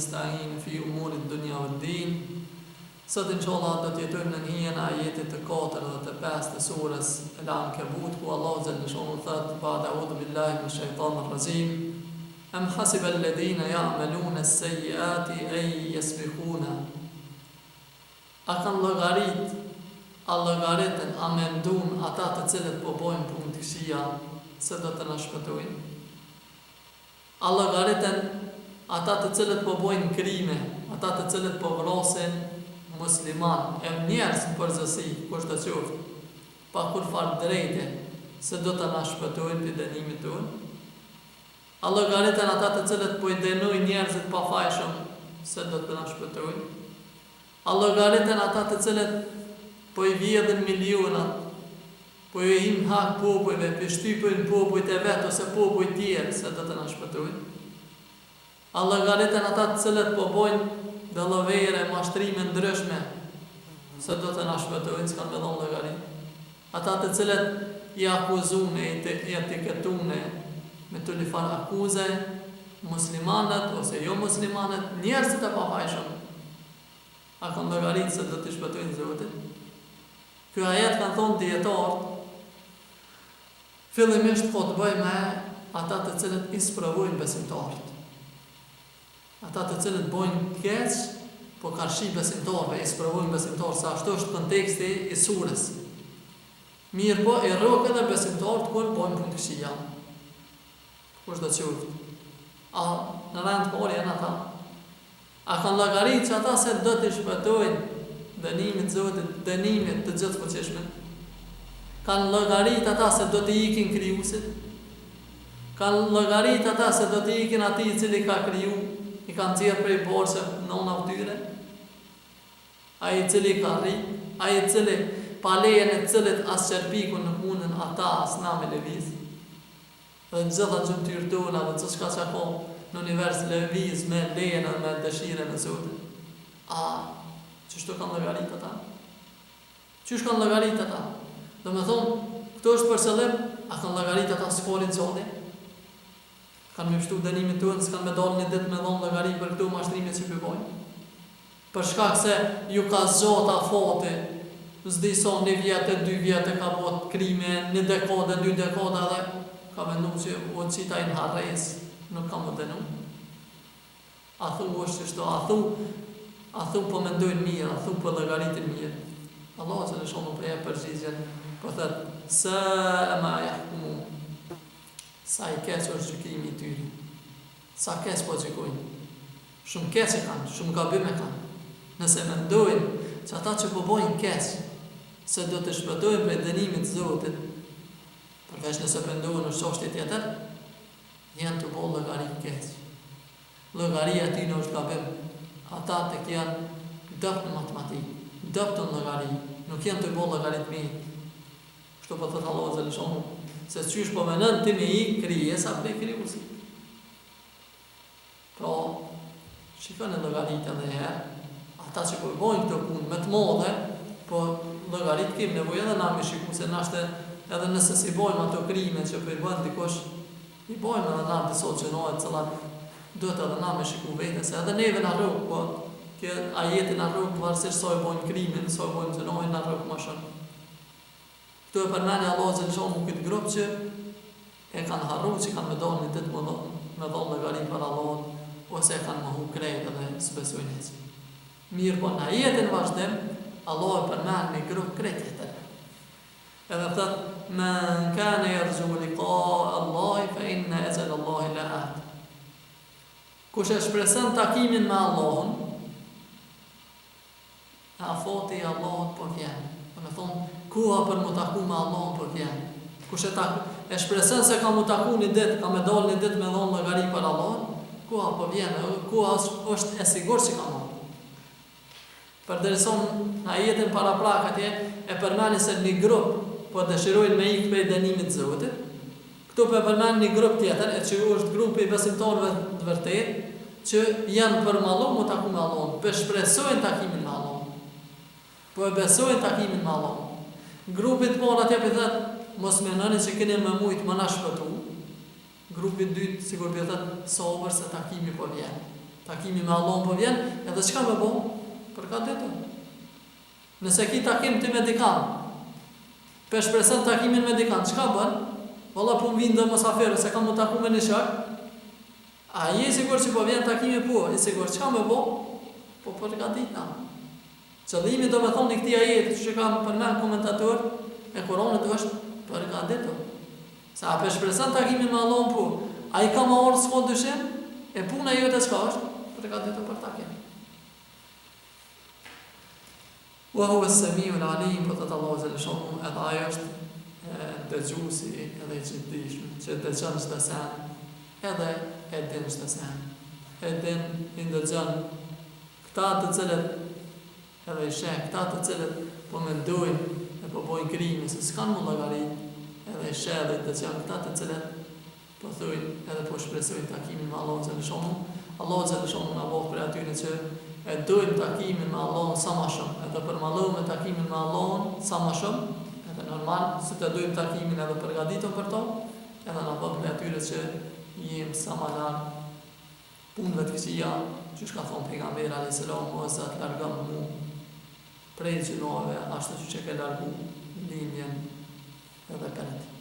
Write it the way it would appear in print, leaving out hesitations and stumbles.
nasta'in fi umuri dunya wad din. Sot inshallah do të jetojmë në hijen e ajetit të 4 dhe të 5 të surës Al-Ankabut, ku Allahu xhallahu shanu thot: "Ba'da a'udhu billahi minash shaitanir rajim. Am hasiba alladhina ya'maluna as-sayyi'ati an yasbiquna." A kanë llogaritën, a mendon ata të cilët po bojnë punë të këqija se do të na shpëtojnë? A llogaritën ata të cilët po bojnë krime, ata të cilët po vrasin musliman, e njerëz në përgjithësi, kush të qoftë, pa kur farë drejte, se do të na shpëtojnë për dënimit tonë? A llogaritën ata të cilët po i dënojnë njerëzit pa fajshëm, se do të na shpëtojnë? A llogaritën ata të cilët po i vjedhin milionat, po i hin hak popujve, po shtypin popujt e vet ose popujt tjerë, se do të na shpëtojnë? A llogaritën ata të cilët po bojnë dallavere, mashtrime ndryshme, se do të na shpëtojnë, s'kan me dhënë llogari? Ata të cilët i akuzune, i etiketune me të lifar akuze muslimanët ose jo muslimanët, njerëzit e pafajshëm, a kanë llogaritë se do të shpëtojnë Zotin? Ky ajet kanë thonë dietarët, fillimisht po të bëjë me ata të cilët i sprovojnë besimtarët. Ata të cilët bojnë keq, po karshi besimtarëve, i sprovojnë besimtarët, sa ashtu është konteksti i surës. Mirë po, i rrok edhe besimtarët kur bojnë punë të këqija. Kush do të qoftë? A në rend parë janë ata? A kanë llogaritë që ata se do të shpëtojnë dënimit të Zotit, dënimit të gjithëfuqishëm? Kanë llogaritë ata se do të ikin krijuesit? Kanë llogaritë ata se do të ikin atij i cili ka kriju, i kanë nxjerrë prej borxhe nëna u tyre? Ai i cili ka rri, ai i cili pa lejen e cilit as çerpiku në punën ata as na me lëviz. Dhe në gjitha gjymtyrë tona dhe çka që ka në univers lëviz me lejen dhe me dëshirën e Zotit. Çështo kanë llogaritë ata? Çish kanë llogaritë ata? Do me thonë, këto është për qëllim, a kanë llogaritë ata s'folin Zotin? Kanë me pështu dënimit tonë, s'kanë me dalë një ditë me dhonë llogari për këto mashtrime që përbojnë? Për shkak se ju ka zgjata fati, s'di sa 1 vjet, 2 vjet ka bot krime, 1 dekadë, 2 dekada dhe ka mendu që o qita i në harres, nuk ka më dënu. A thu është qështu, a thu po mendojnë mirë, a thu po llogaritin mirë. Allah që në shumë për e përgjigjen, po thëtë, se e ma jahkumu, sa i keq është gjykimi i tyri, sa keq po gjykojnë, shumë keq e kanë, shumë gabime kanë. Nëse mendojnë që ata që po bojnë keq, se do të shpëtojnë prej dënimit të Zotit, përveç nëse pendohen në çështje tjetër, janë të bëjnë llogari keq. Llogaria e tyre është gabim. Ata tek janë dopt në matematikë, dopt në llogari, nuk janë të bëjnë llogari të mirë. Kështu po thot Allahu xhallahu shanu, se çysh po mendon ti me i krijesa prej krijuesit. Pra, shikoni llogaritë edhe herë, ata që po bojnë këto punë më të mëdha, po llogarit kim nevojë edhe na me shikues se na është edhe nëse si bojmë ato krime që po i bën dikush, i bojmë edhe na disa gjëra të cilat duhet edhe na me shiku vetën, se edhe neve na rrug, po që ajeti na rrug varësisht sa i bojnë krimin, sa i bojnë gjëra, na rrug më shumë. Këtu e përmendë Allahu xhallahu këtë grup që e kanë harruar, që kanë me dalë një ditë me dhënë llogari për Allahun, ose e kanë mohu krejt edhe s'besojnë hiç. Mirë po në ajetin vazhdim, Allah e përmend një grup krejt tjetër. Edhe thot, "Men kana yarju liqa Allah fa inna ajal Allah la'at." Kush e shpreson takimin me Allahun, afati i Allahut po vjen. Do të thonë, koha për mu taku me Allahun po vjen. Kush e shpreson se ka mu taku një ditë, ka me dalë një ditë me dhënë llogari për Allahun, koha po vjen, koha është e sigurt që ka marrë. Përderisa në ajetin paraprak atje e përmeni se një grup po dëshirojnë me ikë prej dënimit të Zotit. Këtu po përmend një grup tjetër, e që është grupi i besimtarëve të vërtet, që janë për Allahun, mu taku me Allahun, po shpresojnë takimin me Allahun. Po e besojnë takimin me Allahun. Grupi i parë atje po thotë, mos mendoni se keni më shumë më na shpëtu. Grupi i dytë sigurisht po thotë, sabër se takimi po vjen. takimi me Allahun po vjen, edhe çka më bë? Për ka ditë. Nëse ki takim ti me dikant, për shpresën takimin me dikant, çka bën? Valla po vjen do mosafir, se kam të taku me një shok. A je i sigurt që po vjen takimi po? I sigurt çka më bë? Po përgatitna. Qëllimi do të thonë këtij ajeti që kam përmend komentator e Kuranit është përgatitur. Sa për shpresën takimin me Allahun po, ai ka më orë s'ka dyshim, e puna jote çka është? Përgatitur për takim. Wa huwa as-sami'u al-'alim, po të Allahu zëleshon, edhe ai është dëgjuesi edhe i çditshëm, që dëgjon çdo sen, edhe e din çdo sen. E din i dëgjon këta të cilët edhe i sheh, këta të cilët po mendojnë e po bojnë krime se s'kan më llogarit, edhe i sheh edhe i dëgjon këta të cilët po thojnë edhe po shpresojnë takimin me Allahun zëleshon. Allahu zëleshon na bëj për atyre që e dojmë takimin me Allahun sa më shumë, edhe përmallohu me takimin me Allahun sa më shumë, edhe normal, se të dojmë takimin edhe përgatitëm për to, edhe na bëj për atyre që jem sa më larg punëve të këqija, që ka thonë pejgamberi alayhis salam, o Zot, largon mu prej gjinove, ashtu që ke largu linjen edhe për ti.